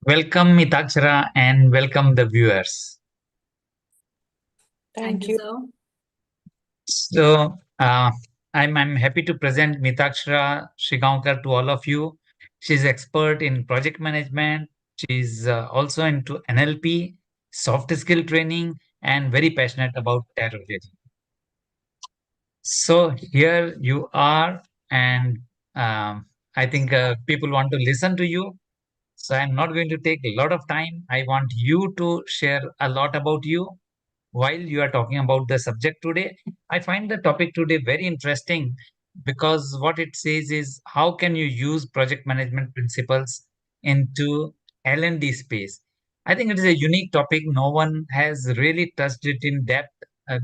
Welcome, Mitakshara, and welcome the viewers. Thank you, sir. So, I'm happy to present Mitakshara Srigaonkar to all of you. She's expert in project management. She's also into NLP, soft skill training, and very passionate about tarot reading. So here you are, and I think people want to listen to you. So I'm not going to take a lot of time. I want you to share a lot about you while you are talking about the subject today. I find the topic today very interesting because what it says is how can you use project management principles into L&D space. I think it is a unique topic. No one has really touched it in depth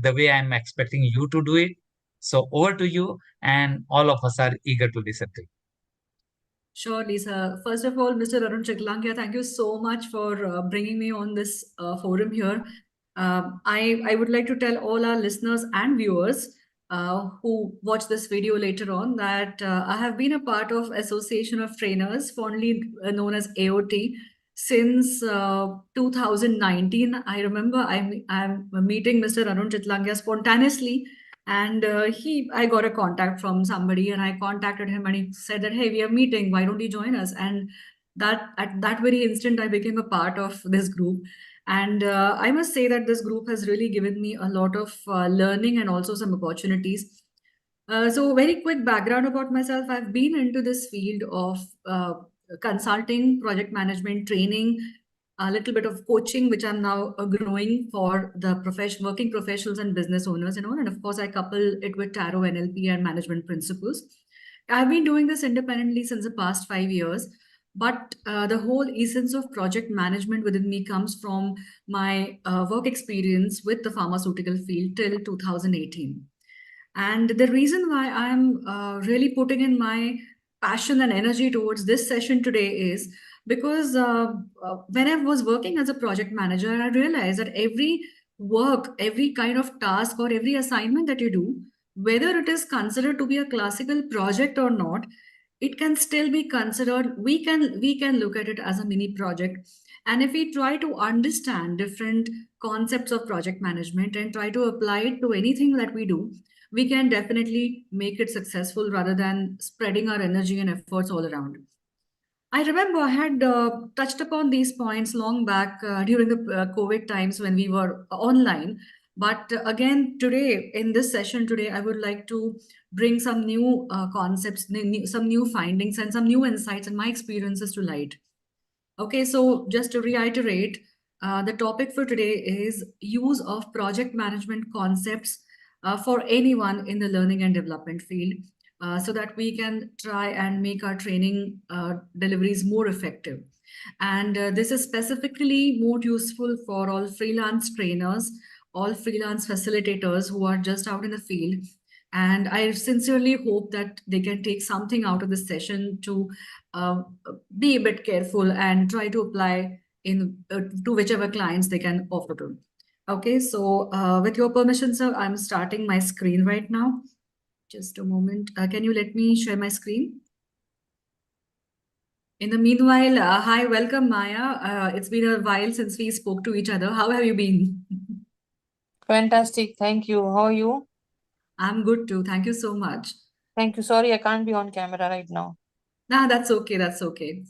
the way I'm expecting you to do it. So over to you, and all of us are eager to listen to you. Sure, Lisa. First of all, Mr. Arun Chitlangia, thank you so much for bringing me on this forum here. I would like to tell all our listeners and viewers who watch this video later on that I have been a part of Association of Trainers, fondly known as AOT, since 2019. I remember I'm meeting Mr. Arun Chitlangia spontaneously, and I got a contact from somebody, and I contacted him, and he said that, hey, we are meeting, why don't you join us? And that at that very instant I became a part of this group. And I must say that this group has really given me a lot of learning and also some opportunities. So very quick background about myself. I've been into this field of consulting, project management, training, a little bit of coaching, which I'm now growing for the working professionals and business owners, and of course I couple it with tarot, NLP, and management principles. I've been doing this independently since the past 5 years, but the whole essence of project management within me comes from my work experience with the pharmaceutical field till 2018. And the reason why I'm really putting in my passion and energy towards this session today is because when I was working as a project manager, I realized that every work, every kind of task, or every assignment that you do, whether it is considered to be a classical project or not, it can still be considered. We can look at it as a mini project, and if we try to understand different concepts of project management and try to apply it to anything that we do, we can definitely make it successful rather than spreading our energy and efforts all around. I remember I had touched upon these points long back during the COVID times when we were online. But again, today, in this session today, I would like to bring some new concepts, some new findings, and some new insights and my experiences to light. Okay, so just to reiterate, the topic for today is use of project management concepts for anyone in the learning and development field, so that we can try and make our training deliveries more effective. And this is specifically more useful for all freelance trainers, all freelance facilitators who are just out in the field. And I sincerely hope that they can take something out of this session to uh, be a bit careful and try to apply in to whichever clients they can offer to. Okay, so with your permission, sir, I'm starting my screen right now. Just a moment. Can you let me share my screen? In the meanwhile, hi, welcome, Maya. It's been a while since we spoke to each other. How have you been? Fantastic. Thank you. How are you? I'm good too. Thank you so much. Thank you. Sorry, I can't be on camera right now. Nah, that's okay. That's okay.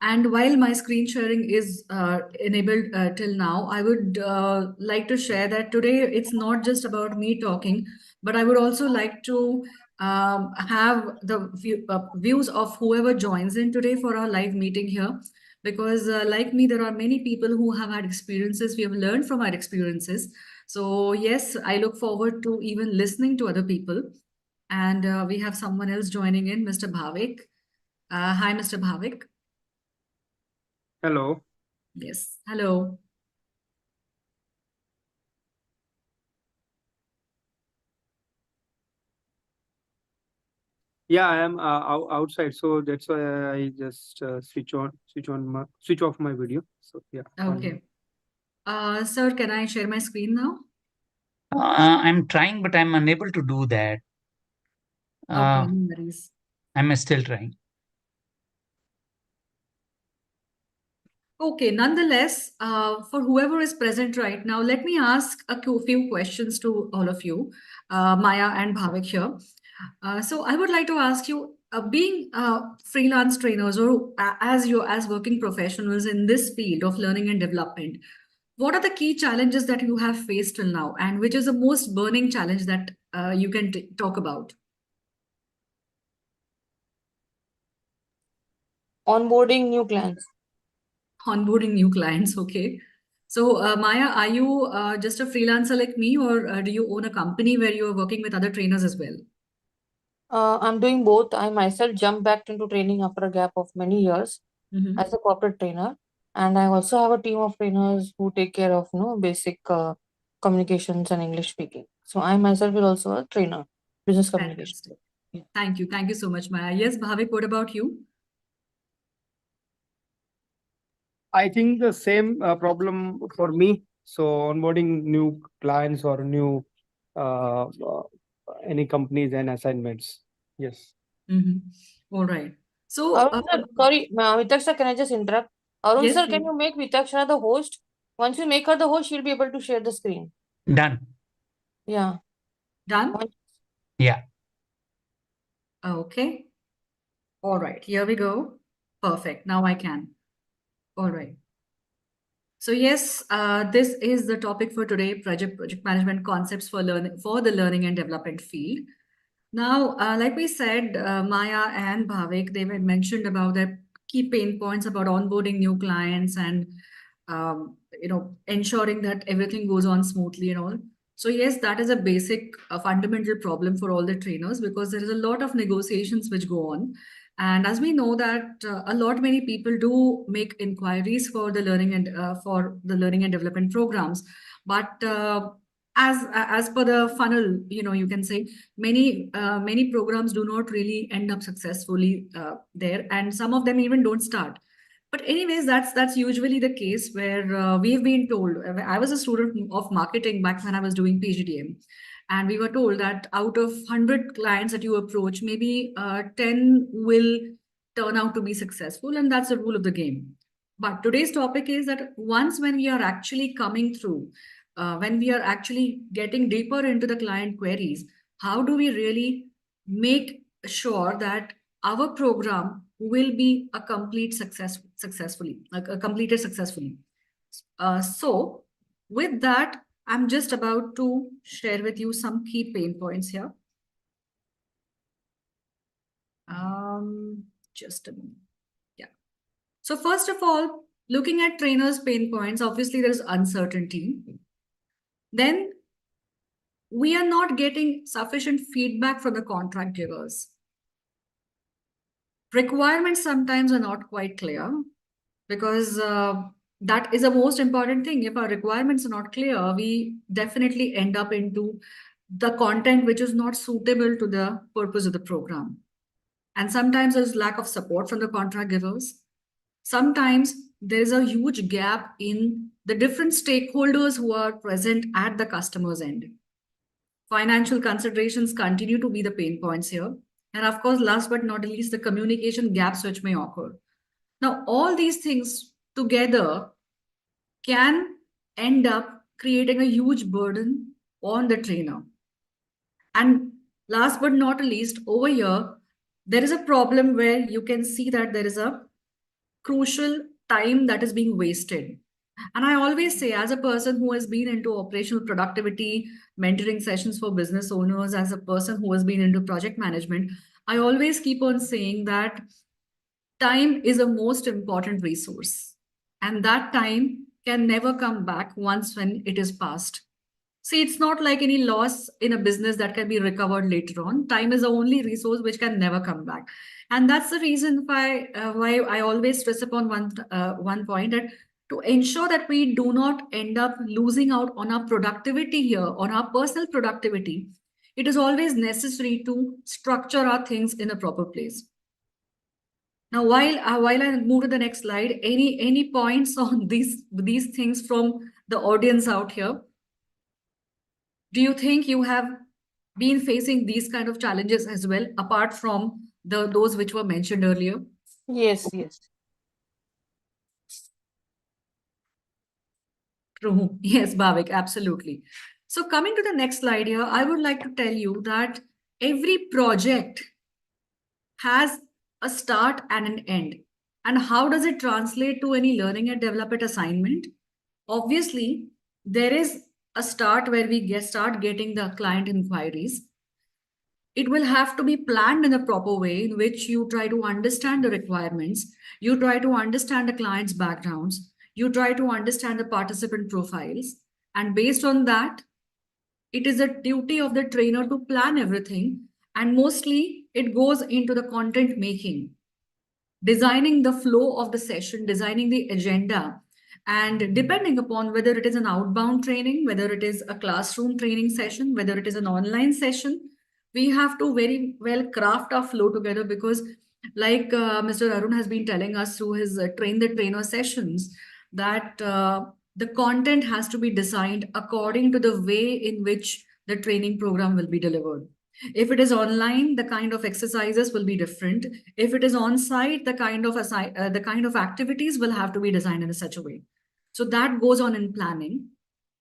And while my screen sharing is enabled till now, I would like to share that today it's not just about me talking, but I would also like to have the views of whoever joins in today for our live meeting here. Because like me, there are many people who have had experiences. We have learned from our experiences. So yes, I look forward to even listening to other people. And we have someone else joining in, Mr. Bhavik. Hi, Mr. Bhavik. Hello. Yes. Hello. Yeah, I am outside, so that's why I just switch off my video. So yeah. Okay. Sir, can I share my screen now? I'm trying, but I'm unable to do that. Okay, no worries. I'm still trying. Okay, nonetheless, for whoever is present right now, let me ask a few questions to all of you, Maya and Bhavik here. So I would like to ask you, being freelance trainers or as working professionals in this field of learning and development, what are the key challenges that you have faced till now, and which is the most burning challenge that you can talk about? Onboarding new clients. Onboarding new clients, okay. So, Maya, are you just a freelancer like me, or do you own a company where you are working with other trainers as well? I'm doing both. I myself jumped back into training after a gap of many years Mm-hmm. as a corporate trainer, and I also have a team of trainers who take care of basic communications and English speaking. So I myself is also a trainer, business communication. Fantastic. Yeah. Thank you. Thank you so much, Maya. Yes, Bhavik, what about you? I think the same problem for me. So onboarding new clients or new any companies and assignments. Yes. Mm-hmm. All right. So, Arun sir, sorry, Vitaksha, can I just interrupt? Arun yes, sir, can please. you make Vitaksha the host? Once you make her the host, she'll be able to share the screen. Done. Yeah. Done? Once- Yeah. Okay. All right. Here we go. Perfect. Now I can. All right. So yes, this is the topic for today: project management concepts for the learning and development field. Now, like we said, Maya and Bhavik, they were mentioned about their key pain points about onboarding new clients and ensuring that everything goes on smoothly and all. So yes, that is a basic, fundamental problem for all the trainers, because there is a lot of negotiations which go on. And as we know that many people do make inquiries for the learning and development programs, but as per the funnel, you can say many programs do not really end up successfully there, and some of them even don't start. But anyways, that's usually the case where we've been told. I was a student of marketing back when I was doing PGDM, and we were told that out of 100 clients that you approach, maybe 10 will turn out to be successful, and that's the rule of the game. But today's topic is that once when we are actually coming through, when we are actually getting deeper into the client queries, how do we really make sure that our program will be a complete completed successfully. So with that, I'm just about to share with you some key pain points here. Just a minute. Yeah. So first of all, looking at trainers' pain points, obviously there is uncertainty. Then we are not getting sufficient feedback from the contract givers. Requirements sometimes are not quite clear, because that is the most important thing. If our requirements are not clear, we definitely end up into the content which is not suitable to the purpose of the program. And sometimes there's lack of support from the contract givers. Sometimes there's a huge gap in the different stakeholders who are present at the customer's end. Financial considerations continue to be the pain points here. And of course, last but not least, the communication gaps which may occur. Now, all these things together can end up creating a huge burden on the trainer. And last but not least, over here, there is a problem where you can see that there is a crucial time that is being wasted. And I always say, as a person who has been into operational productivity, mentoring sessions for business owners, as a person who has been into project management, I always keep on saying that time is a most important resource. And that time can never come back once when it is past. See, it's not like any loss in a business that can be recovered later on. Time is the only resource which can never come back. And that's the reason why I always stress upon one point, that to ensure that we do not end up losing out on our productivity here, on our personal productivity, it is always necessary to structure our things in a proper place. Now, while I move to the next slide, any points on these things from the audience out here? Do you think you have been facing these kind of challenges as well, apart from those which were mentioned earlier? Yes, yes. True. Yes, Bhavik, absolutely. So coming to the next slide here, I would like to tell you that every project has a start and an end. And how does it translate to any learning and development assignment? Obviously, there is a start where we start getting the client inquiries. It will have to be planned in a proper way in which you try to understand the requirements, you try to understand the client's backgrounds, you try to understand the participant profiles, and based on that, it is a duty of the trainer to plan everything, and mostly it goes into the content making, designing the flow of the session, designing the agenda, and depending upon whether it is an outbound training, whether it is a classroom training session, whether it is an online session, we have to very well craft our flow together, because like Mr. Arun has been telling us through his train the trainer sessions, that the content has to be designed according to the way in which the training program will be delivered. If it is online, the kind of exercises will be different. If it is on site, the kind of activities will have to be designed in such a way. So that goes on in planning.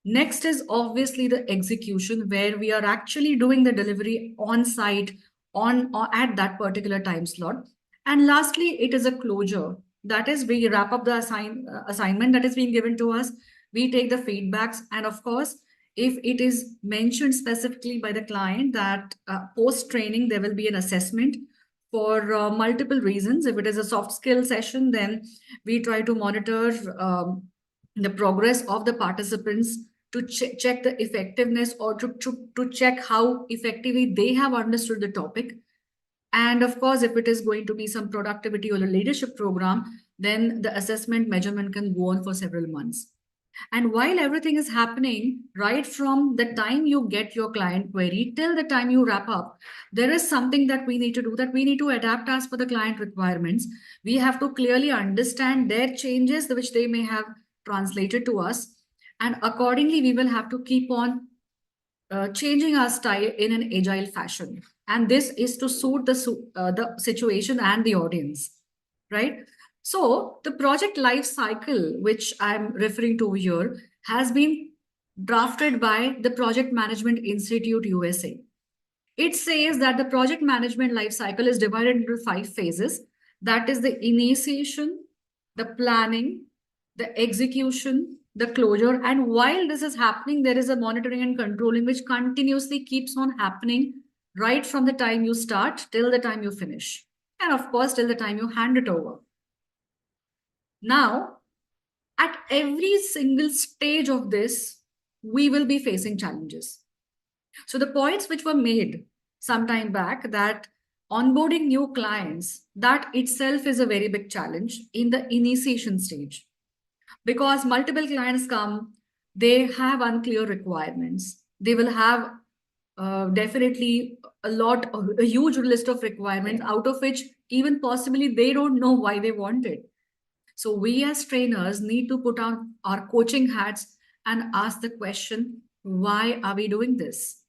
Next is obviously the execution, where we are actually doing the delivery on site on or at that particular time slot. And lastly, it is a closure. That is, we wrap up the assignment that is being given to us. We take the feedbacks, and of course, if it is mentioned specifically by the client that post training there will be an assessment for multiple reasons. If it is a soft skill session, then we try to monitor the progress of the participants to check the effectiveness, or to check how effectively they have understood the topic. And of course, if it is going to be some productivity or a leadership program, then the assessment measurement can go on for several months. And while everything is happening, right from the time you get your client query till the time you wrap up, there is something that we need to do, that we need to adapt as per the client requirements. We have to clearly understand their changes, which they may have translated to us. And accordingly, we will have to keep on changing our style in an agile fashion. And this is to suit the situation and the audience, right? So the project life cycle, which I'm referring to here, has been drafted by the Project Management Institute USA. It says that the project management life cycle is divided into 5 phases. That is the initiation, the planning, the execution, the closure. And while this is happening, there is a monitoring and controlling which continuously keeps on happening right from the time you start till the time you finish. And of course, till the time you hand it over. Now, at every single stage of this, we will be facing challenges. So the points which were made some time back, that onboarding new clients, that itself is a very big challenge in the initiation stage, because multiple clients come, they have unclear requirements. They will have definitely a huge list of requirements, out of which even possibly they don't know why they want it. So we as trainers need to put on our coaching hats and ask the question, why are we doing this?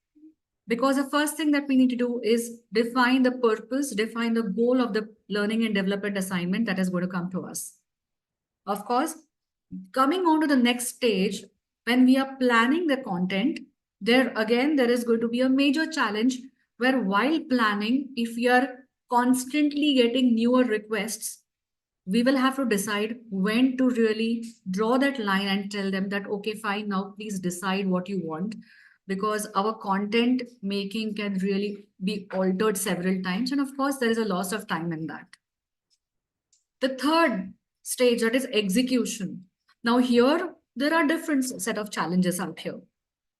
Because the first thing that we need to do is define the purpose, define the goal of the learning and development assignment that is going to come to us. Of course, coming on to the next stage, when we are planning the content, there is going to be a major challenge, where while planning, if we are constantly getting newer requests, we will have to decide when to really draw that line and tell them that, okay, fine, now please decide what you want, because our content making can really be altered several times. And of course, there is a loss of time in that. The third stage, that is execution. Now here, there are different set of challenges out here.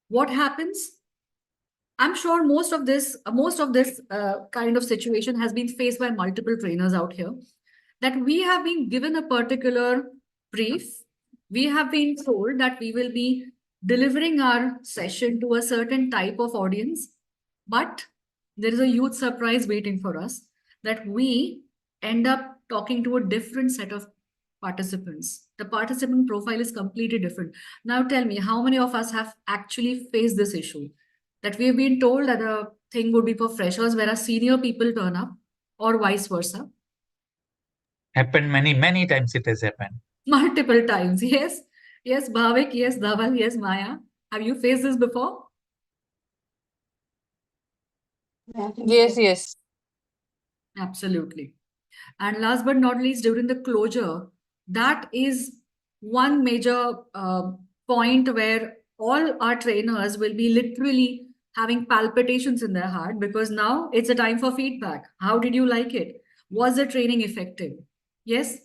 What happens? I'm sure most of this kind of situation has been faced by multiple trainers out here, that we have been given a particular brief. We have been told that we will be delivering our session to a certain type of audience. But there is a huge surprise waiting for us, that we end up talking to a different set of participants. The participant profile is completely different. Now tell me, how many of us have actually faced this issue? That we have been told that the thing would be for freshers, whereas senior people turn up, or vice versa. Happened many times it has happened. Multiple times. Yes. Yes, Bhavik. Yes, Dhaval. Yes, Maya. Have you faced this before? Yes, yes. Absolutely. And last but not least, during the closure, that is one major point where all our trainers will be literally having palpitations in their heart, because now it's a time for feedback. How did you like it? Was the training effective? Yes.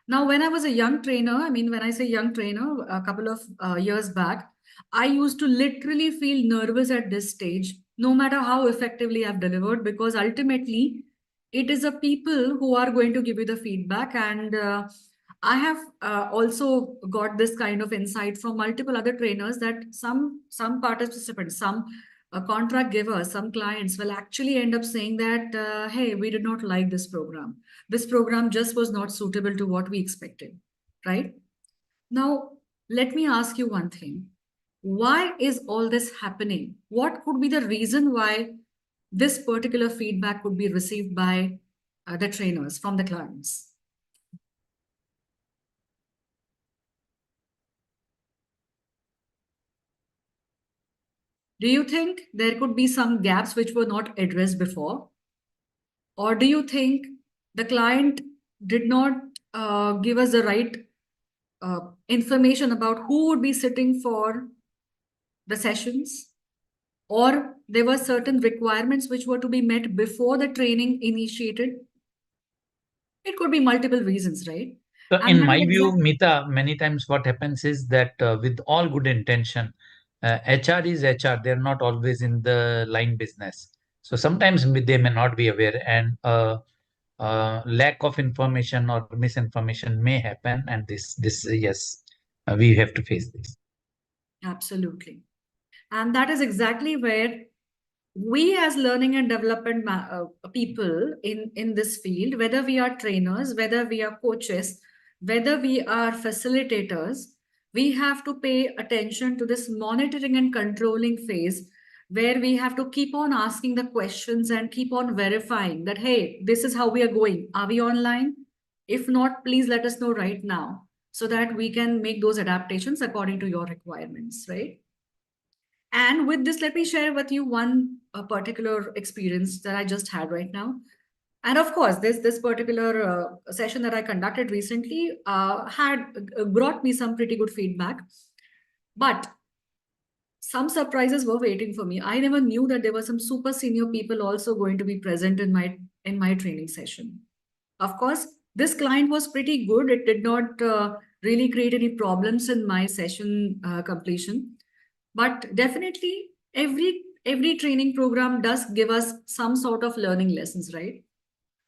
Now, when I was a young trainer, I mean, when I say young trainer, a couple of years back, I used to literally feel nervous at this stage, no matter how effectively I've delivered, because ultimately it is a people who are going to give you the feedback. And I have also got this kind of insight from multiple other trainers, that some participants, some contract givers, some clients will actually end up saying that, hey, we did not like this program. This program just was not suitable to what we expected, right? Now, let me ask you one thing. Why is all this happening? What could be the reason why this particular feedback could be received by the trainers from the clients? Do you think there could be some gaps which were not addressed before? Or do you think the client did not give us the right information about who would be sitting for the sessions? Or there were certain requirements which were to be met before the training initiated? It could be multiple reasons, right? So And in that is my view, exactly. Mita, many times what happens is that with all good intention, HR is HR. They're not always in the line business. So sometimes they may not be aware, and lack of information or misinformation may happen. And this yes, we have to face this. Absolutely. And that is exactly where we as learning and development people in this field, whether we are trainers, whether we are coaches, whether we are facilitators, we have to pay attention to this monitoring and controlling phase, where we have to keep on asking the questions and keep on verifying that, hey, this is how we are going. Are we online? If not, please let us know right now, so that we can make those adaptations according to your requirements, right? And with this, let me share with you one particular experience that I just had right now. And of course, this particular session that I conducted recently had brought me some pretty good feedback. But some surprises were waiting for me. I never knew that there were some super senior people also going to be present in my training session. Of course, this client was pretty good. It did not really create any problems in my session completion. But definitely, every training program does give us some sort of learning lessons, right?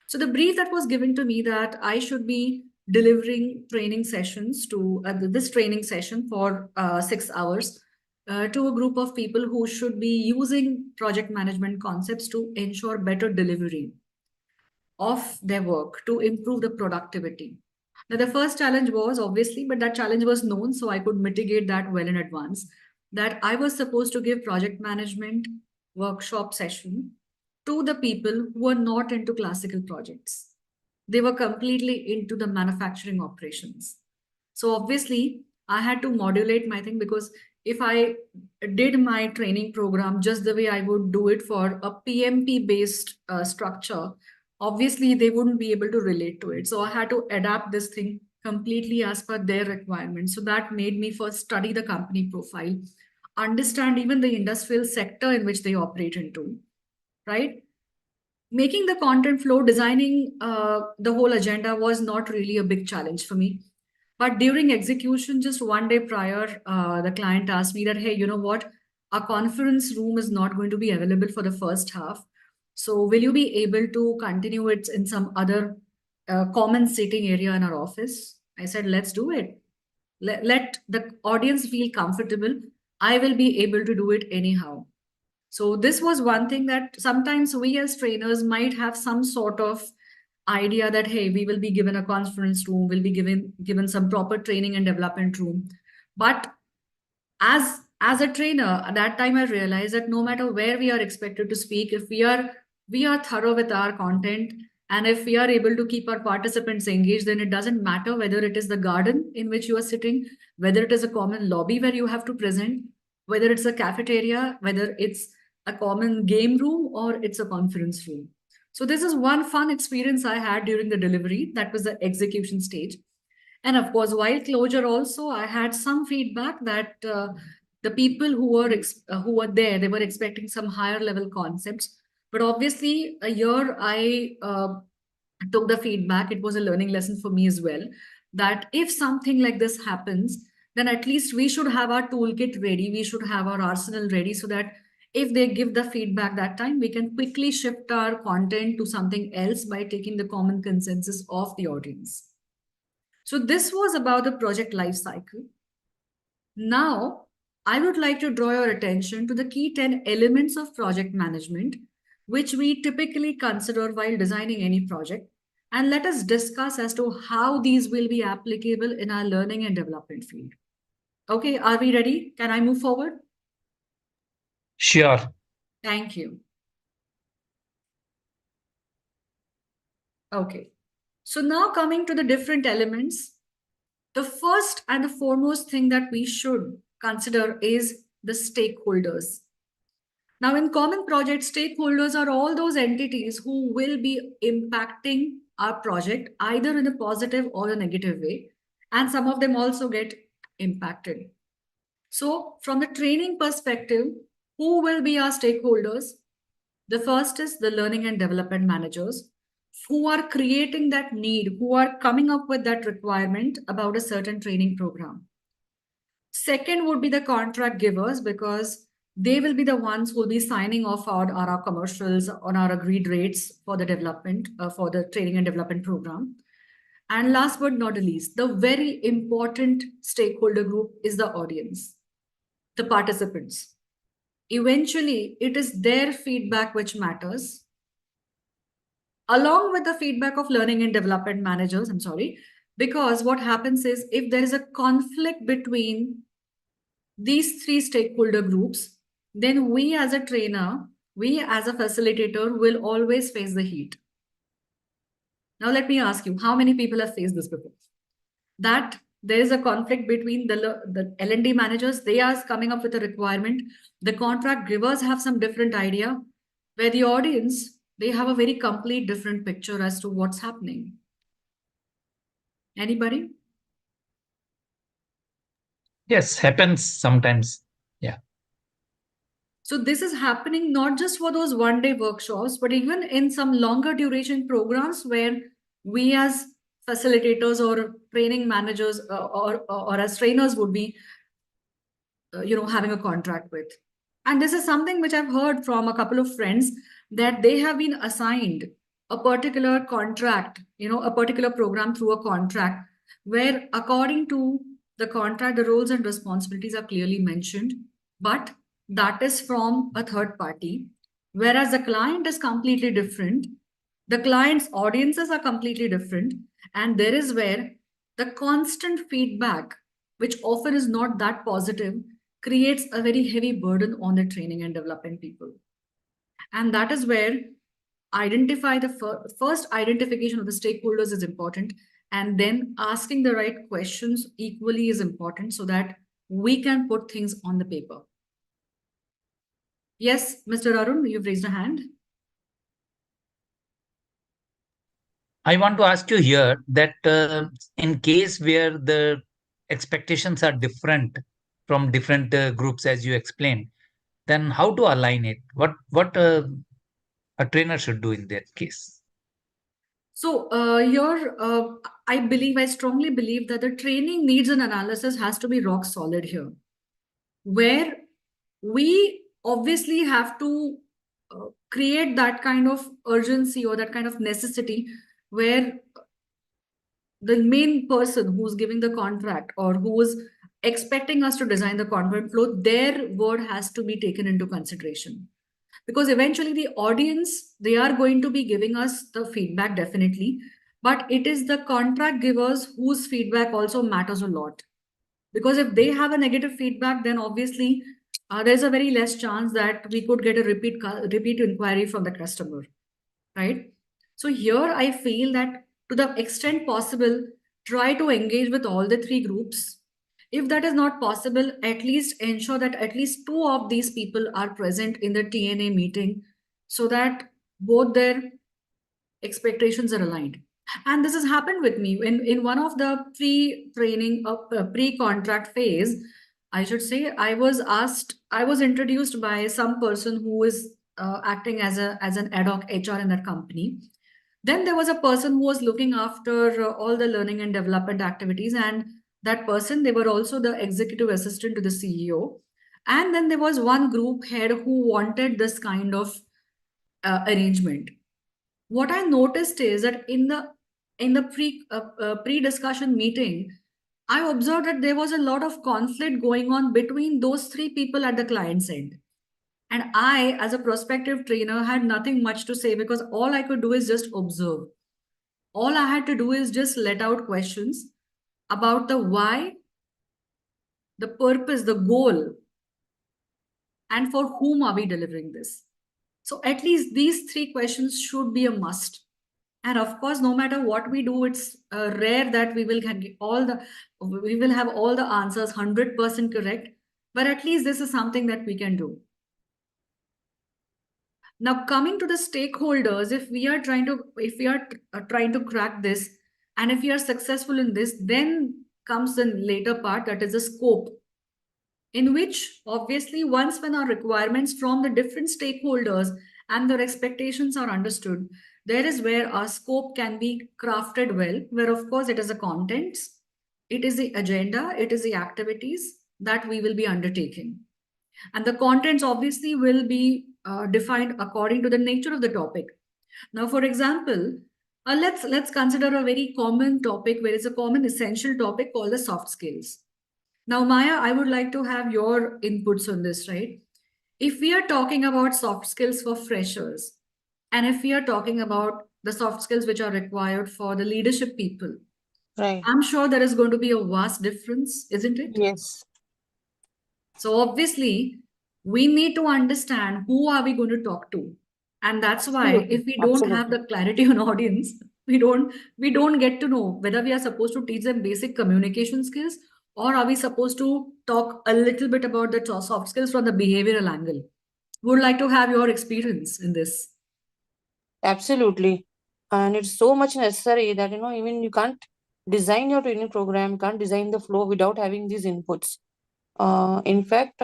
So the brief that was given to me, that I should be delivering training sessions to this training session for 6 hours to a group of people who should be using project management concepts to ensure better delivery of their work, to improve the productivity. Now, the first challenge was obviously, but that challenge was known, so I could mitigate that well in advance. That I was supposed to give project management workshop session to the people who are not into classical projects. They were completely into the manufacturing operations. So obviously, I had to modulate my thing, because if I did my training program just the way I would do it for a PMP based structure, obviously they wouldn't be able to relate to it. So I had to adapt this thing completely as per their requirements. So that made me first study the company profile, understand even the industrial sector in which they operate into, right? Making the content flow, designing the whole agenda was not really a big challenge for me. But during execution, just one day prior, the client asked me that, hey, you know what? Our conference room is not going to be available for the first half. So will you be able to continue it in some other common seating area in our office? I said, let's do it. Let the audience feel comfortable. I will be able to do it anyhow. So this was one thing that sometimes we as trainers might have some sort of idea that, hey, we will be given a conference room, we'll be given some proper training and development room. But as a trainer, at that time I realized that no matter where we are expected to speak, if we are thorough with our content, and if we are able to keep our participants engaged, then it doesn't matter whether it is the garden in which you are sitting, whether it is a common lobby where you have to present, whether it's a cafeteria, whether it's a common game room, or it's a conference room. So this is one fun experience I had during the delivery. That was the execution stage. And of course, while closure also, I had some feedback that the people who were there, they were expecting some higher level concepts. But obviously, a year I took the feedback. It was a learning lesson for me as well. That if something like this happens, then at least we should have our toolkit ready. We should have our arsenal ready so that if they give the feedback that time, we can quickly shift our content to something else by taking the common consensus of the audience. So this was about the project life cycle. Now, I would like to draw your attention to the key 10 elements of project management, which we typically consider while designing any project. And let us discuss as to how these will be applicable in our learning and development field. Okay, are we ready? Can I move forward? Sure. Thank you. Okay, so now coming to the different elements, the first and the foremost thing that we should consider is the stakeholders. Now, in common projects, stakeholders are all those entities who will be impacting our project either in a positive or a negative way, and some of them also get impacted. So, from the training perspective, who will be our stakeholders? The first is the learning and development managers who are creating that need, who are coming up with that requirement about a certain training program. Second would be the contract givers, because they will be the ones who will be signing off on our commercials, on our agreed rates for the development, for the training and development program. And last but not the least, the very important stakeholder group is the audience, the participants. Eventually, it is their feedback which matters, along with the feedback of learning and development managers. I'm sorry, because what happens is if there is a conflict between these three stakeholder groups, then we as a trainer, we as a facilitator will always face the heat. Now, let me ask you, how many people have faced this before? That there is a conflict between the L&D managers, they are coming up with a requirement. The contract givers have some different idea, where the audience, they have a very complete different picture as to what's happening. Anybody? Yes, happens sometimes. Yeah. So this is happening not just for those one-day workshops, but even in some longer duration programs where we as facilitators or training managers or as trainers would be having a contract with. And this is something which I've heard from a couple of friends, that they have been assigned a particular contract, a particular program through a contract, where according to the contract, the roles and responsibilities are clearly mentioned, but that is from a third party, whereas the client is completely different. The client's audiences are completely different. And there is where the constant feedback, which often is not that positive, creates a very heavy burden on the training and development people. And that is where identify the first identification of the stakeholders is important, and then asking the right questions equally is important so that we can put things on the paper. Yes, Mr. Arun, you've raised a hand. I want to ask you here that in case where the expectations are different from different groups, as you explained, then how to align it? What a trainer should do in that case? So I strongly believe that the training needs and analysis has to be rock solid here, where we obviously have to create that kind of urgency or that kind of necessity, where the main person who's giving the contract or who's expecting us to design the content flow, their word has to be taken into consideration. because eventually the audience, they are going to be giving us the feedback definitely, but it is the contract givers whose feedback also matters a lot. Because if they have a negative feedback, then obviously there's a very less chance that we could get a repeat inquiry from the customer, right? So here I feel that to the extent possible, try to engage with all the three groups. If that is not possible, at least ensure that at least two of these people are present in the TNA meeting so that both their expectations are aligned. And this has happened with me in one of the pre-training pre-contract phase. I should say, I was introduced by some person who is acting as an ad hoc HR in that company. Then there was a person who was looking after all the learning and development activities, and that person, they were also the executive assistant to the CEO. And then there was one group head who wanted this kind of arrangement. What I noticed is that in the pre discussion meeting, I observed that there was a lot of conflict going on between those three people at the client's end. And I, as a prospective trainer, had nothing much to say because all I could do is just observe. All I had to do is just let out questions about the why, the purpose, the goal, and for whom are we delivering this. So at least these three questions should be a must. And of course, no matter what we do, it's rare that we will have all the answers 100% correct. But at least this is something that we can do. Now, coming to the stakeholders, if we are trying to crack this, and if we are successful in this, then comes the later part, that is the scope, in which obviously once when our requirements from the different stakeholders and their expectations are understood, there is where our scope can be crafted well, where of course it is the contents, it is the agenda, it is the activities that we will be undertaking. And the contents obviously will be defined according to the nature of the topic. Now, for example, let's consider a very common topic where it's a common essential topic called the soft skills. Now, Maya, I would like to have your inputs on this, right? If we are talking about soft skills for freshers, and if we are talking about the soft skills which are required for the leadership people, Right. I'm sure there is going to be a vast difference, isn't it? Yes. So obviously, we need to understand who are we going to talk to. And that's why Absolutely. if we don't have Absolutely. the clarity on audience, we don't get to know whether we are supposed to teach them basic communication skills, or are we supposed to talk a little bit about the soft skills from the behavioral angle. Would like to have your experience in this. Absolutely. And it's so much necessary that, even you can't design your training program, can't design the flow without having these inputs. In fact,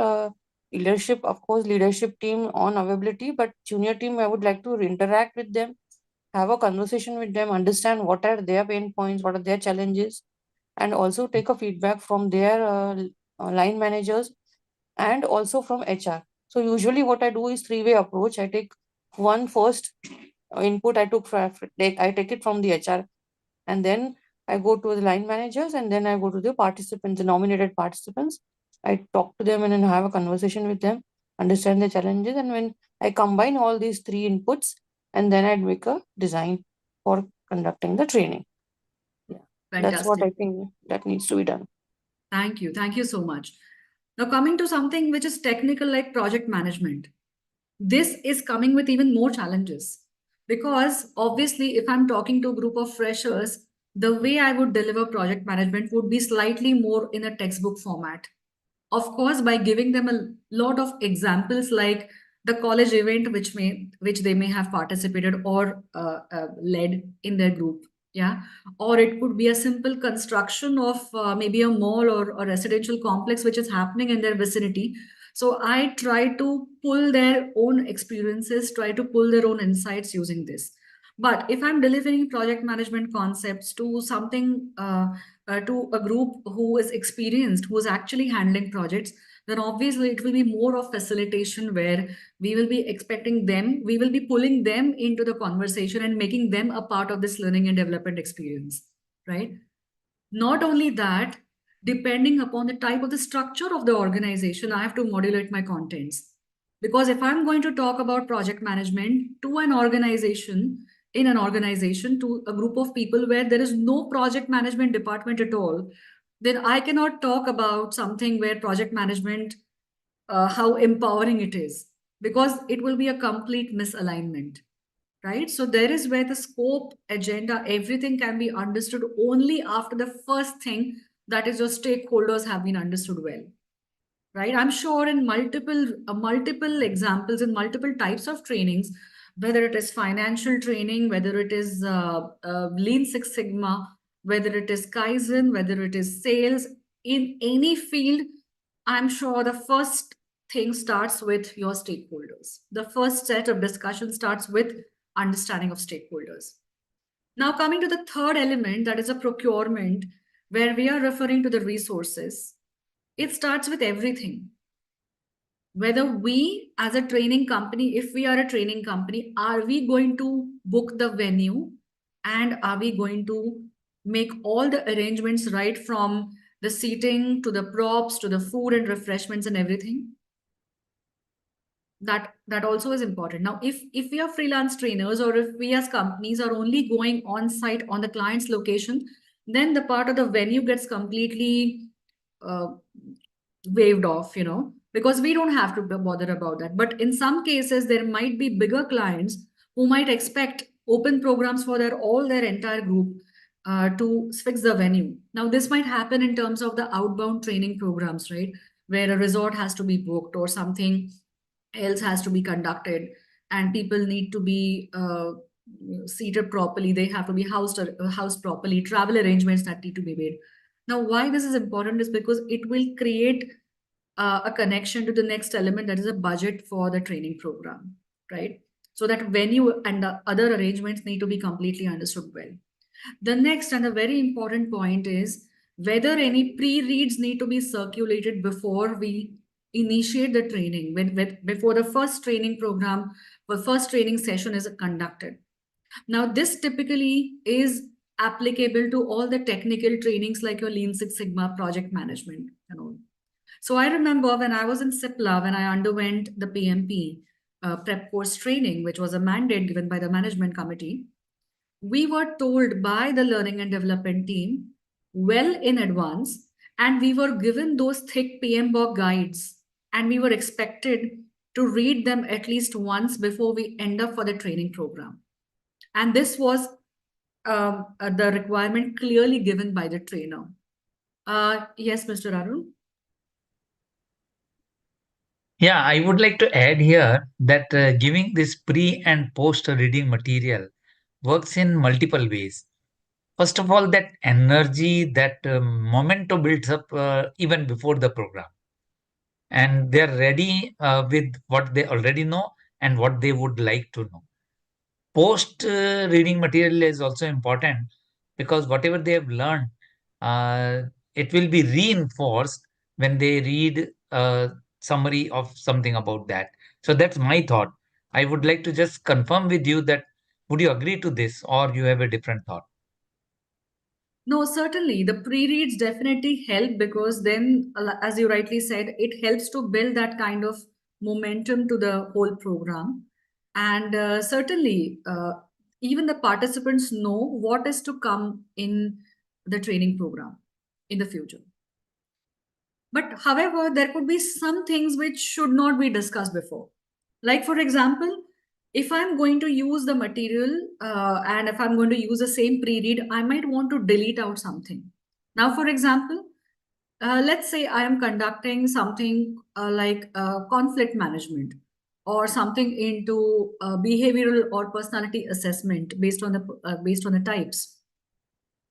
leadership, of course, leadership team on availability, but junior team, I would like to interact with them, have a conversation with them, understand what are their pain points, what are their challenges, and also take a feedback from their line managers and also from HR. So usually what I do is three-way approach. I take one first input I take it from the HR, and then I go to the line managers, and then I go to the participants, the nominated participants. I talk to them and then have a conversation with them, understand the challenges, and when I combine all these three inputs, and then I'd make a design for conducting the training. Yeah, that's what Fantastic. I think that needs to be done. Thank you. Thank you so much. Now, coming to something which is technical like project management. This is coming with even more challenges because obviously if I'm talking to a group of freshers, the way I would deliver project management would be slightly more in a textbook format, of course by giving them a lot of examples like the college event which they may have participated or led in their group. Yeah. Or it could be a simple construction of maybe a mall or a residential complex which is happening in their vicinity. So I try to pull their own experiences, try to pull their own insights using this. But if I'm delivering project management concepts to something to a group who is experienced, who is actually handling projects, then obviously it will be more of facilitation where we will be expecting them, we will be pulling them into the conversation and making them a part of this learning and development experience, right? Not only that, depending upon the type of the structure of the organization, I have to modulate my contents. Because if I'm going to talk about project management to an organization, in an organization, to a group of people where there is no project management department at all, then I cannot talk about something where project management, how empowering it is, because it will be a complete misalignment, right? So there is where the scope, agenda, everything can be understood only after the first thing, that is your stakeholders have been understood well, right? I'm sure in multiple examples, in multiple types of trainings, whether it is financial training, whether it is Lean Six Sigma, whether it is Kaizen, whether it is sales, in any field, I'm sure the first thing starts with your stakeholders. The first set of discussion starts with understanding of stakeholders. Now, coming to the third element, that is a procurement, where we are referring to the resources. It starts with everything. Whether we, as a training company, if we are a training company, are we going to book the venue, and are we going to make all the arrangements right from the seating to the props to the food and refreshments and everything? That also is important. Now, if we are freelance trainers, or if we as companies are only going on site on the client's location, then the part of the venue gets completely uh, waived off, because we don't have to bother about that. But in some cases, there might be bigger clients who might expect open programs for their entire group, to fix the venue. Now, this might happen in terms of the outbound training programs, right, where a resort has to be booked or something else has to be conducted, and people need to be seated properly, they have to be housed properly, travel arrangements that need to be made. Now, why this is important is because it will create a connection to the next element, that is a budget for the training program, right? So that venue and the other arrangements need to be completely understood well. The next and a very important point is whether any pre-reads need to be circulated before we initiate the training, before the first training program, the first training session is conducted. Now, this typically is applicable to all the technical trainings like your Lean Six Sigma, project management, and all. So I remember when I was in CIPLA, when I underwent the PMP prep course training, which was a mandate given by the management committee, we were told by the learning and development team well in advance, and we were given those thick PMBOK guides, and we were expected to read them at least once before we end up for the training program. And this was the requirement clearly given by the trainer. Yes, Mr. Arun? Yeah, I would like to add here that giving this pre and post reading material works in multiple ways. First of all, that energy, that momentum builds up even before the program. And they're ready with what they already know and what they would like to know. Post reading material is also important because whatever they have learned, uh, it will be reinforced when they read a summary of something about that. So that's my thought. I would like to just confirm with you that would you agree to this or you have a different thought? No, certainly. The pre-reads definitely help, because then, as you rightly said, it helps to build that kind of momentum to the whole program. And certainly, even the participants know what is to come in the training program in the future. But however, there could be some things which should not be discussed before. Like, for example, if I'm going to use the material and if I'm going to use the same pre-read, I might want to delete out something. Now, for example, let's say I am conducting something like conflict management, or something into behavioral or personality assessment based on the types.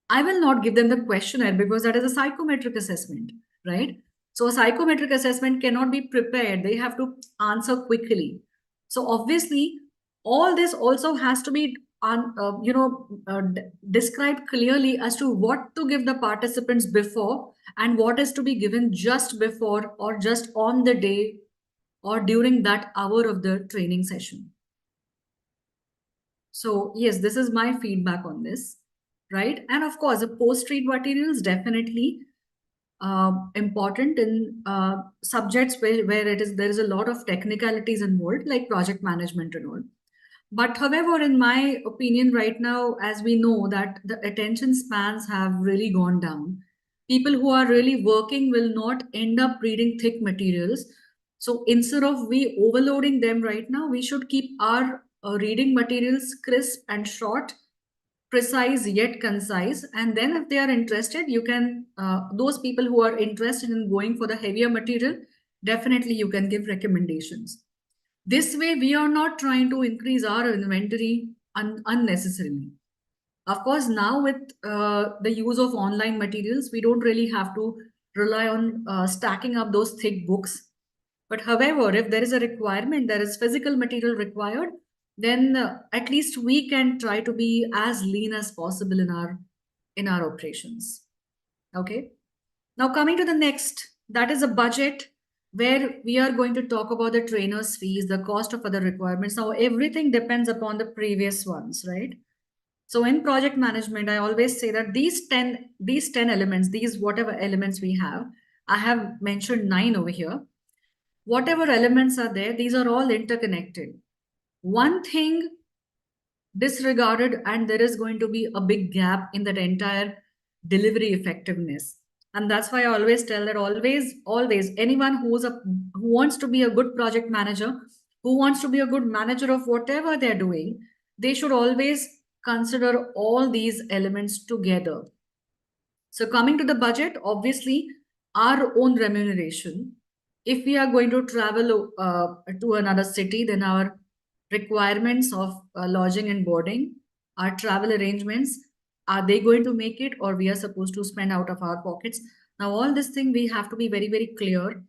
I will not give them the questionnaire because that is a psychometric assessment, right? So a psychometric assessment cannot be prepared. They have to answer quickly. So obviously, all this also has to be described clearly as to what to give the participants before and what is to be given just before or just on the day or during that hour of the training session. So yes, this is my feedback on this, right? And of course, the post-read materials, definitely important in subjects where there is a lot of technicalities involved, like project management and all. But however, in my opinion, right now, as we know that the attention spans have really gone down, people who are really working will not end up reading thick materials. So instead of we overloading them right now, we should keep our reading materials crisp and short, precise yet concise. And then if they are interested, you can, those people who are interested in going for the heavier material, definitely you can give recommendations. This way, we are not trying to increase our inventory unnecessarily. Of course, now with the use of online materials, we don't really have to rely on stacking up those thick books. But however, if there is a requirement, there is physical material required, then at least we can try to be as lean as possible in our operations. Okay. Now coming to the next, that is a budget, where we are going to talk about the trainer's fees, the cost of other requirements. Now everything depends upon the previous ones, right? So in project management, I always say that these 10 elements, these whatever elements we have, I have mentioned 9 over here. Whatever elements are there, these are all interconnected. One thing disregarded, and there is going to be a big gap in that entire delivery effectiveness. And that's why I always tell that always anyone who wants to be a good project manager, who wants to be a good manager of whatever they're doing, they should always consider all these elements together. So coming to the budget, obviously our own remuneration. If we are going to travel to another city, then our requirements of lodging and boarding, our travel arrangements, are they going to make it, or we are supposed to spend out of our pockets? Now all this thing we have to be very, very clear.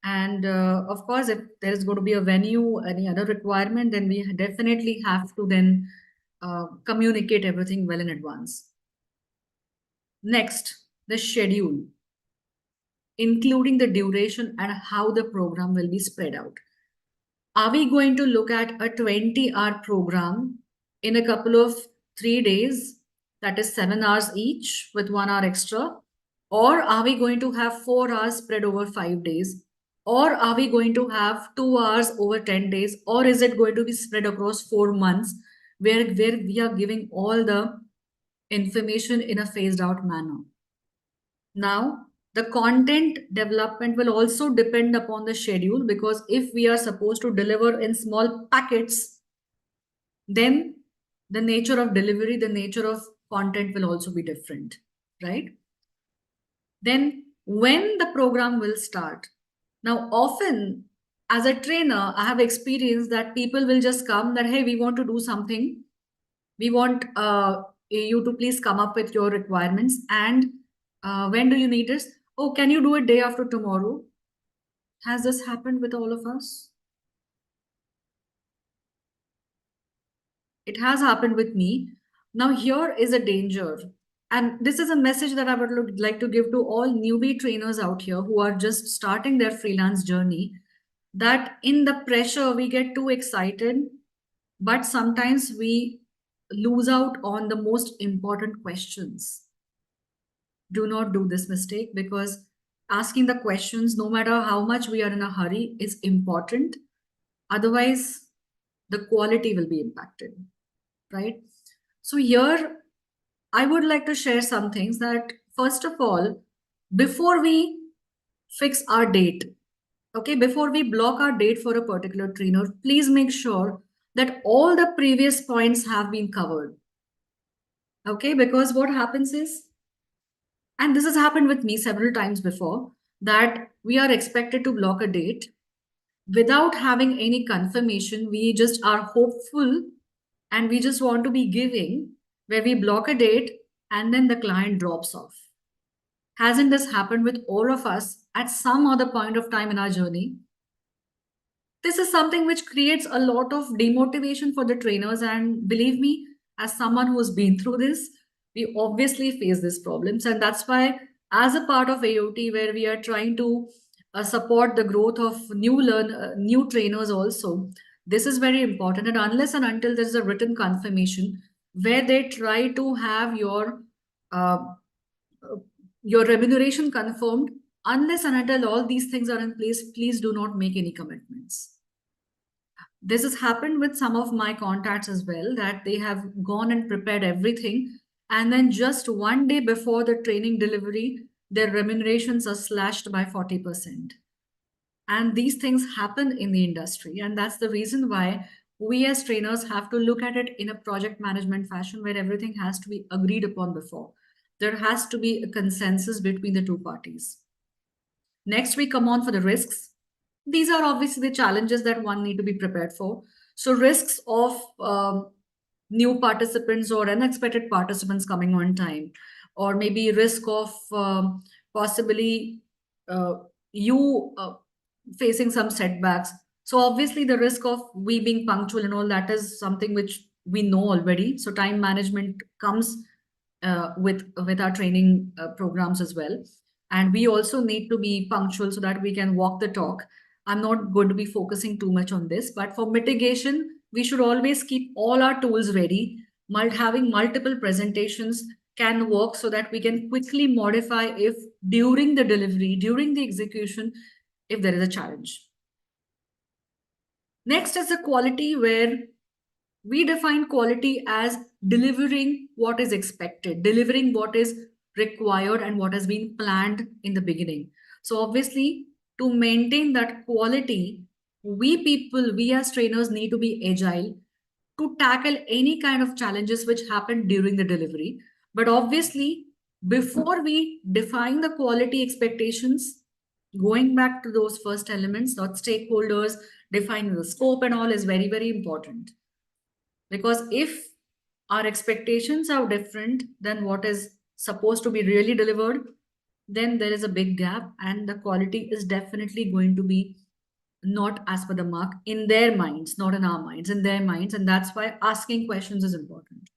And of course, if there is going to be a venue, any other requirement, then we definitely have to then communicate everything well in advance. Next, the schedule, including the duration and how the program will be spread out. Are we going to look at a 20-hour program in a couple of 3 days, that is 7 hours each with 1 hour extra? Or are we going to have 4 hours spread over 5 days? Or are we going to have 2 hours over 10 days? Or is it going to be spread across 4 months where we are giving all the information in a phased out manner? Now, the content development will also depend upon the schedule, because if we are supposed to deliver in small packets, then the nature of delivery, the nature of content will also be different, right? Then when the program will start. Now, often as a trainer, I have experienced that people will just come that, hey, we want to do something. We want you to please come up with your requirements. And when do you need this? Oh, can you do it day after tomorrow? Has this happened with all of us? It has happened with me. Now here is a danger. And this is a message that I would like to give to all newbie trainers out here who are just starting their freelance journey, that in the pressure, we get too excited, but sometimes we lose out on the most important questions. Do not do this mistake, because asking the questions, no matter how much we are in a hurry, is important. Otherwise, the quality will be impacted, right? So here, I would like to share some things that, first of all, before we fix our date, okay, before we block our date for a particular trainer, please make sure that all the previous points have been covered. Okay, because what happens is, and this has happened with me several times before, that we are expected to block a date without having any confirmation. We just are hopeful and we just want to be giving, where we block a date and then the client drops off. Hasn't this happened with all of us at some other point of time in our journey? This is something which creates a lot of demotivation for the trainers. And believe me, as someone who's been through this, we obviously face these problems. And that's why, as a part of AOT, where we are trying to support the growth of new trainers also, this is very important. And unless and until there is a written confirmation where they try to have your your remuneration confirmed. Unless and until all these things are in place, please do not make any commitments. This has happened with some of my contacts as well, that they have gone and prepared everything, and then just one day before the training delivery, their remunerations are slashed by 40%. And these things happen in the industry, and that's the reason why we as trainers have to look at it in a project management fashion, where everything has to be agreed upon before. There has to be a consensus between the two parties. Next, we come on for the risks. These are obviously the challenges that one need to be prepared for. So risks of new participants or unexpected participants coming on time, or maybe risk of possibly you facing some setbacks. So obviously the risk of we being punctual and all that is something which we know already. So time management comes with our training programs as well. And we also need to be punctual so that we can walk the talk. I'm not going to be focusing too much on this, but for mitigation, we should always keep all our tools ready. Having multiple presentations can work so that we can quickly modify if during the delivery, during the execution, if there is a challenge. Next is the quality, where we define quality as delivering what is expected, delivering what is required and what has been planned in the beginning. So obviously, to maintain that quality, we as trainers need to be agile to tackle any kind of challenges which happen during the delivery. But obviously, before we define the quality expectations, going back to those first elements, not stakeholders, defining the scope and all is very, very important. Because if our expectations are different than what is supposed to be really delivered, then there is a big gap and the quality is definitely going to be not as per the mark in their minds, not in our minds, in their minds. And that's why asking questions is important.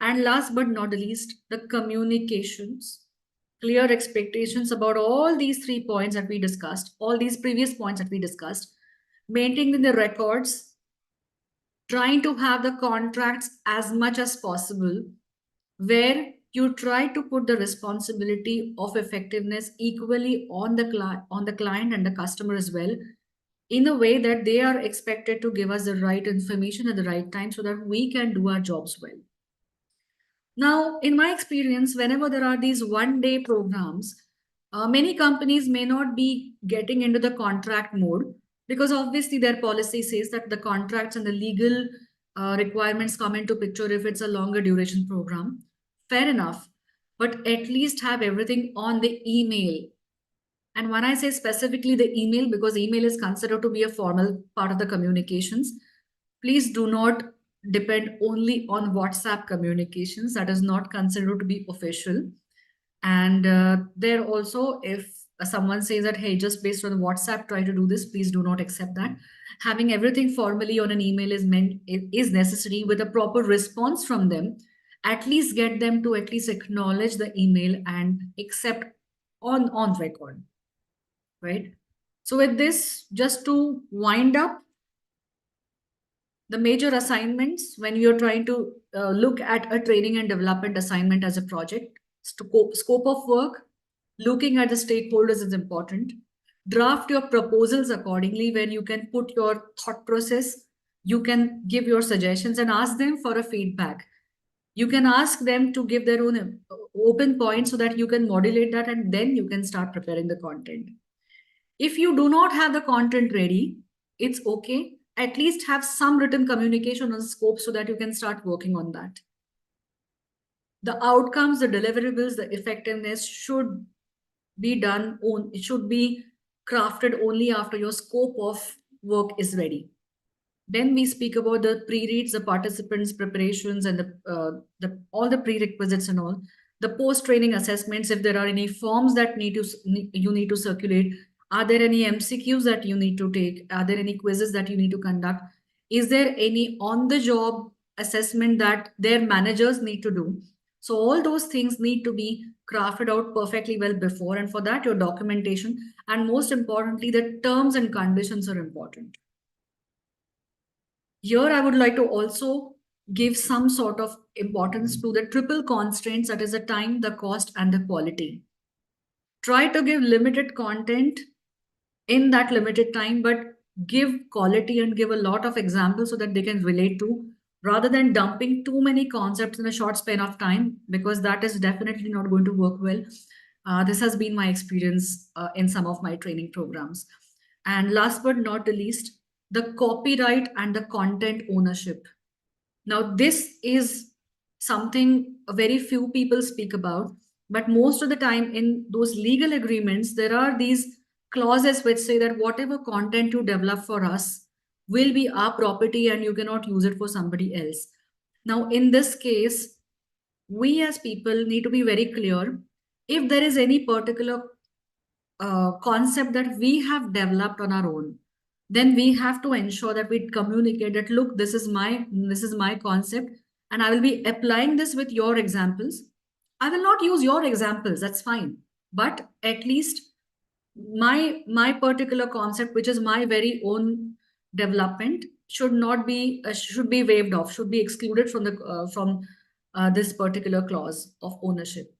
And last but not the least, the communications, clear expectations about all these 3 points that we discussed, all these previous points that we discussed, maintaining the records, trying to have the contracts as much as possible, where you try to put the responsibility of effectiveness equally on the client and the customer as well, in a way that they are expected to give us the right information at the right time so that we can do our jobs well. Now, in my experience, whenever there are these one-day programs, many companies may not be getting into the contract mode, because obviously their policy says that the contracts and the legal requirements come into picture if it's a longer duration program. Fair enough, but at least have everything on the email. And when I say specifically the email, because email is considered to be a formal part of the communications, please do not depend only on WhatsApp communications. That is not considered to be official. And there also, if someone says that, hey, just based on WhatsApp, try to do this, please do not accept that. Having everything formally on an email is necessary, with a proper response from them. At least get them to at least acknowledge the email and accept on record, right? So with this, just to wind up, the major assignments when you're trying to look at a training and development assignment as a project, scope of work, looking at the stakeholders is important. Draft your proposals accordingly, where you can put your thought process, you can give your suggestions and ask them for a feedback. You can ask them to give their own open points so that you can modulate that, and then you can start preparing the content. If you do not have the content ready, it's okay. At least have some written communication on the scope so that you can start working on that. The outcomes, the deliverables, the effectiveness should be done on, it should be crafted only after your scope of work is ready. Then we speak about the pre-reads, the participants' preparations, and the all the prerequisites and all. The post-training assessments, if there are any forms that you need to circulate. Are there any MCQs that you need to take? Are there any quizzes that you need to conduct? Is there any on-the-job assessment that their managers need to do? So all those things need to be crafted out perfectly well before, and for that, your documentation, and most importantly, the terms and conditions are important. Here, I would like to also give some sort of importance to the triple constraints, that is the time, the cost, and the quality. try to give limited content in that limited time, but give quality and give a lot of examples so that they can relate to, rather than dumping too many concepts in a short span of time, because that is definitely not going to work well. This has been my experience in some of my training programs. And last but not the least, the copyright and the content ownership. Now, this is something very few people speak about, but most of the time in those legal agreements, there are these clauses which say that whatever content you develop for us will be our property and you cannot use it for somebody else. Now, in this case, we as people need to be very clear. If there is any particular concept that we have developed on our own, then we have to ensure that we communicate that, look, this is my concept, and I will be applying this with your examples. I will not use your examples, that's fine, but at least my particular concept, which is my very own development, should be waived off, should be excluded from the from this particular clause of ownership.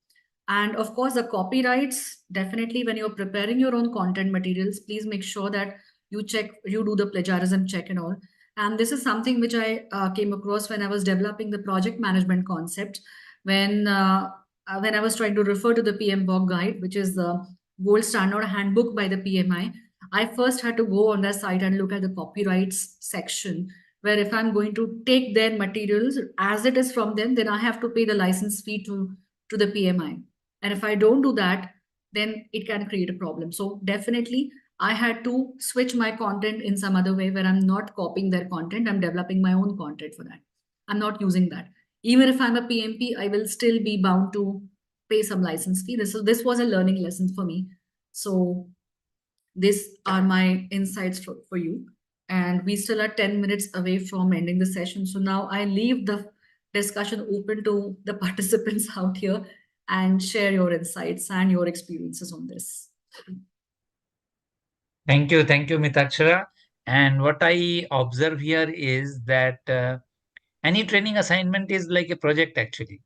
And of course, the copyrights, definitely when you're preparing your own content materials, please make sure that you do the plagiarism check and all. And this is something which I came across when I was developing the project management concept, when I was trying to refer to the PMBOK guide, which is the gold standard handbook by the PMI. I first had to go on their site and look at the copyrights section, where if I'm going to take their materials as it is from them, then I have to pay the license fee to the PMI. And if I don't do that, then it can create a problem. So definitely, I had to switch my content in some other way where I'm not copying their content. I'm developing my own content for that. I'm not using that. Even if I'm a PMP, I will still be bound to pay some license fee. This was a learning lesson for me. So these are my insights for you. And we still are 10 minutes away from ending the session. So now I leave the discussion open to the participants out here and share your insights and your experiences on this. Thank you, Mitakshara. And what I observe here is that any training assignment is like a project actually.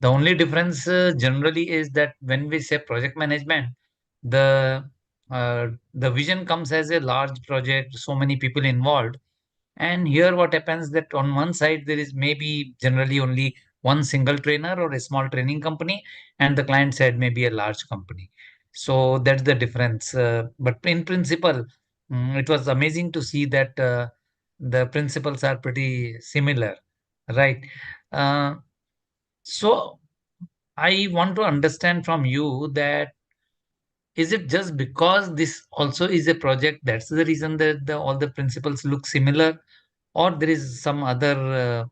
The only difference generally is that when we say project management, the the vision comes as a large project, so many people involved. And here what happens that on one side there is maybe generally only one single trainer or a small training company, and the client side may be a large company. So that's the difference. But in principle, it was amazing to see that the principles are pretty similar, right? Uh, so I want to understand from you that is it just because this also is a project, that's the reason that all the principles look similar, or there is some other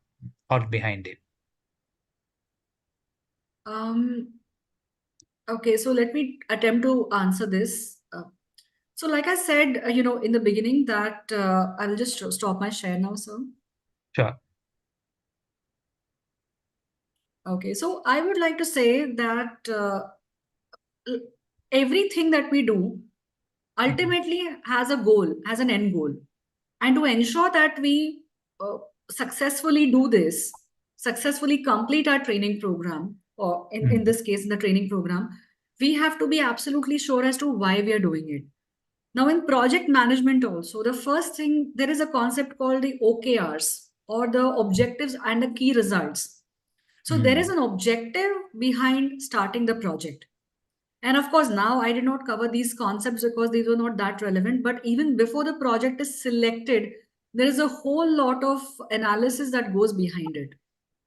thought behind it? Um, okay, so let me attempt to answer this. So like I said, in the beginning that I will just stop my share now, sir. Sure. Okay, so I would like to say that everything that we do ultimately has a goal, has an end goal. And to ensure that we successfully do this, successfully complete our training program, or in this case, in the training program, we have to be absolutely sure as to why we are doing it. Now, in project management, also, the first thing, there is a concept called the OKRs, or the objectives and the key results. So, there is an objective behind starting the project. And of course, now I did not cover these concepts because these were not that relevant. But even before the project is selected, there is a whole lot of analysis that goes behind it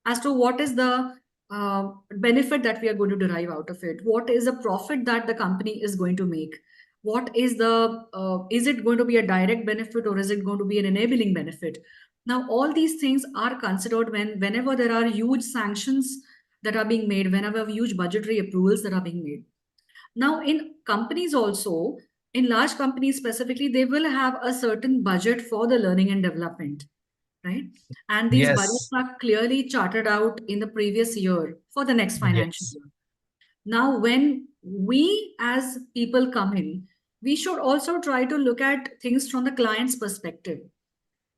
as to what is the benefit that we are going to derive out of it. What is the profit that the company is going to make? What is is it going to be a direct benefit or is it going to be an enabling benefit? Now, all these things are considered whenever there are huge sanctions that are being made, whenever huge budgetary approvals that are being made. Now, in companies also, in large companies specifically, they will have a certain budget for the learning and development, right? And these budgets Yes. are clearly charted out in the previous year for the next financial Yes. year. Now, when we as people come in, we should also try to look at things from the client's perspective.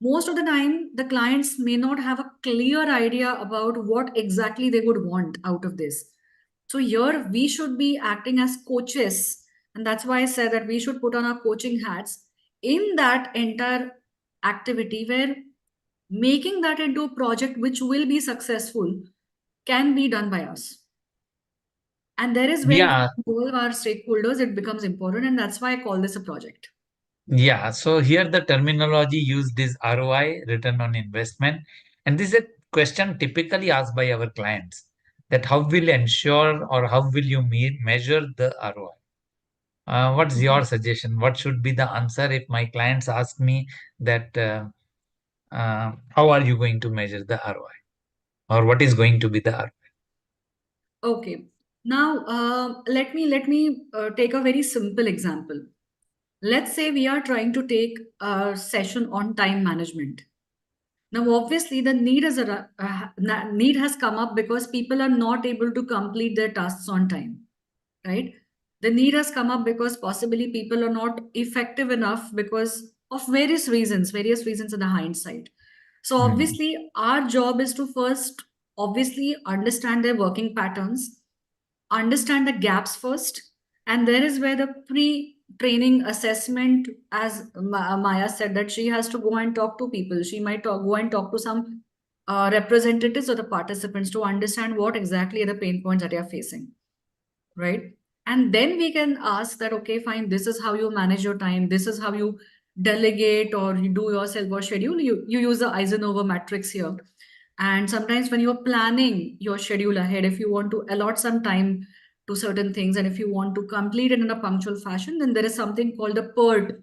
Most of the time, the clients may not have a clear idea about what exactly they would want out of this. So here we should be acting as coaches And that's why I said that we should put on our coaching hats in that entire activity, where making that into a project which will be successful can be done by us. And there is where Yeah, all of our stakeholders, it becomes important. And that's why I call this a project. yeah. So here the terminology used is ROI, return on investment. And this is a question typically asked by our clients, that how will ensure or how will you measure the ROI? What's your suggestion? What should be the answer if my clients ask me that how are you going to measure the ROI, or what is going to be the ROI? Okay. Now, let me take a very simple example. Let's say we are trying to take a session on time management. Now, obviously, the need has come up because people are not able to complete their tasks on time, right? The need has come up because possibly people are not effective enough because of various reasons in the hindsight. So Hmm. obviously, our job is to first obviously understand their working patterns, understand the gaps first, and there is where the pre-training assessment, as Maya said, that she has to go and talk to people. She might go and talk to some representatives or the participants to understand what exactly are the pain points that they are facing, right? And then we can ask that, okay, fine, this is how you manage your time, this is how you delegate or you do yourself or schedule. You use the Eisenhower matrix here. And sometimes when you're planning your schedule ahead, if you want to allot some time to certain things and if you want to complete it in a punctual fashion, then there is something called a PERT,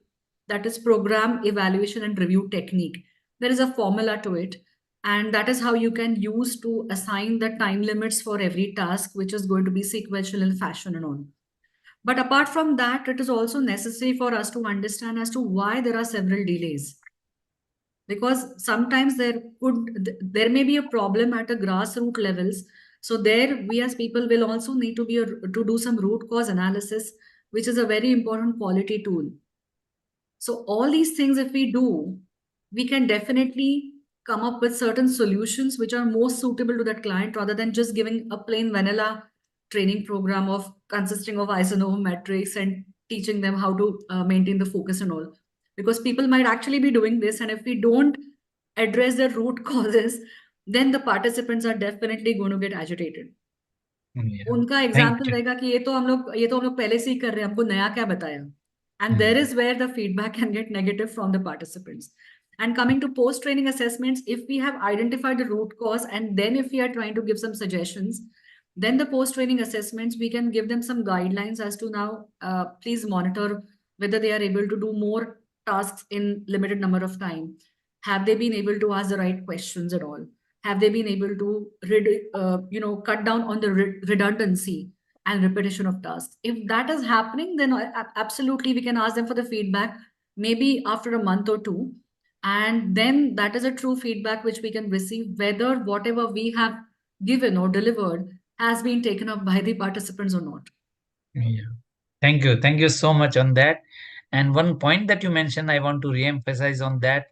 that is program evaluation and review technique. There is a formula to it, and that is how you can use to assign the time limits for every task, which is going to be sequential in fashion and all. But apart from that, it is also necessary for us to understand as to why there are several delays, because sometimes there may be a problem at a grassroots levels. So there we as people will also need to do some root cause analysis, which is a very important quality tool. So all these things, if we do, we can definitely come up with certain solutions which are more suitable to that client, rather than just giving a plain vanilla training program of consisting of Eisenhower metrics and teaching them how to maintain the focus and all. Because people might actually be doing this, and if we don't address the root causes, then the participants are definitely going to get agitated. Yeah. उनका Thank example you. रहेगा कि ये तो हम लोग पहले से ही कर रहे हैं, हमको नया क्या बताया. And there Hmm. is where the feedback can get negative from the participants. And coming to post training assessments, if we have identified the root cause and then if we are trying to give some suggestions, then the post training assessments, we can give them some guidelines as to now, please monitor whether they are able to do more tasks in limited number of time. Have they been able to ask the right questions at all? Have they been able to cut down on the redundancy and repetition of tasks? If that is happening, then absolutely we can ask them for the feedback, maybe after a month or two. And then that is a true feedback which we can receive, whether whatever we have given or delivered has been taken up by the participants or not. Yeah. Thank you. Thank you so much on that. And one point that you mentioned, I want to re-emphasize on that.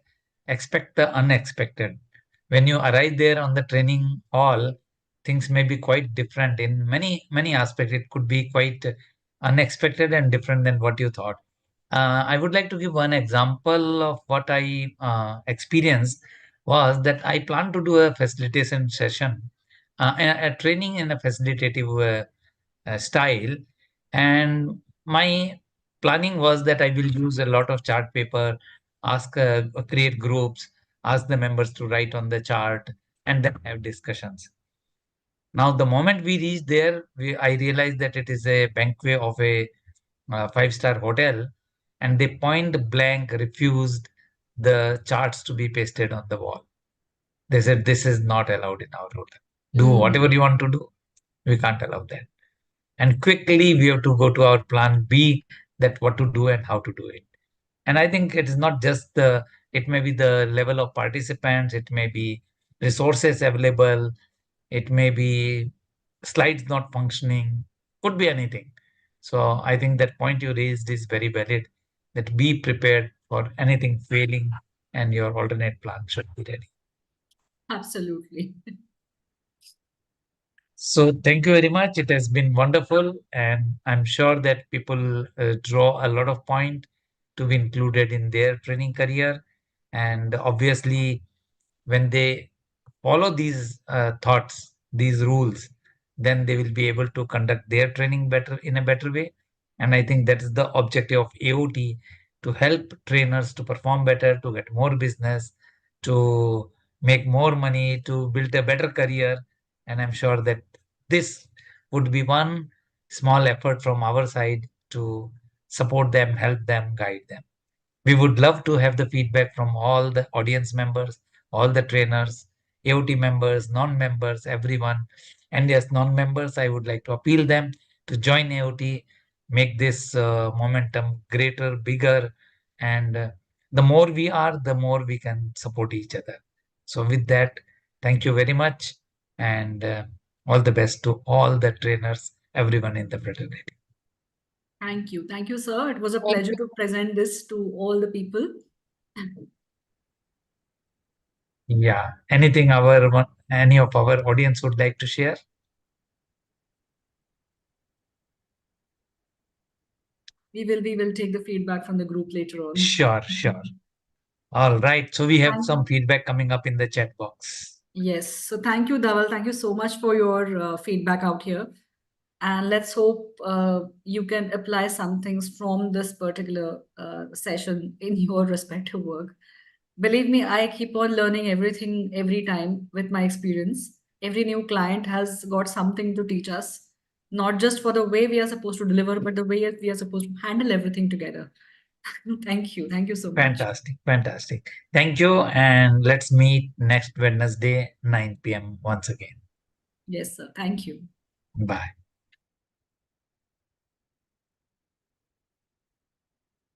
Expect the unexpected. When you arrive there on the training hall, things may be quite different in many aspects. It could be quite unexpected and different than what you thought. I would like to give one example of what I experienced was that I planned to do a facilitation session, a training in a facilitative style. And my planning was that I will use a lot of chart paper, create groups, ask the members to write on the chart, and then have discussions. Now, the moment we reached there, I realized that it is a banquet of a five-star hotel, and they point blank refused the charts to be pasted on the wall. They said, "This is not allowed in our hotel. Do Mm. whatever you want to do. We can't allow that." And quickly we have to go to our plan B, that what to do and how to do it. And I think it is not just it may be the level of participants, it may be resources available, it may be slides not functioning, could be anything. So I think that point you raised is very valid, that be prepared for anything failing and your alternate plan should be ready. Absolutely. So thank you very much. It has been wonderful, and I'm sure that people draw a lot of point to be included in their training career. And obviously, when they follow these thoughts, these rules, then they will be able to conduct their training better in a better way. And I think that is the objective of AOT, to help trainers to perform better, to get more business, to make more money, to build a better career. And I'm sure that this would be one small effort from our side to support them, help them, guide them. We would love to have the feedback from all the audience members, all the trainers, AOT members, non-members, everyone. And yes, non-members, I would like to appeal them to join AOT, make this momentum greater, bigger, and the more we are, the more we can support each other. So with that, thank you very much, and all the best to all the trainers, everyone in the fraternity. Thank you. Thank you, sir. It was a Thank pleasure to present this to all the people. Yeah. Anything any of our audience would like to share? We will take the feedback from the group later on. Sure, sure. All right. So we have Thank some you. feedback coming up in the chat box. Yes. So thank you, Dhaval. Thank you so much for your feedback out here. And let's hope you can apply some things from this particular session in your respective work. Believe me, I keep on learning everything every time with my experience. Every new client has got something to teach us, not just for the way we are supposed to deliver, but the way we are supposed to handle everything together. Thank you. Thank you so much. Fantastic, fantastic. Thank you. And let's meet next Wednesday, 9 p.m. once again. Yes, sir. Thank you. Bye.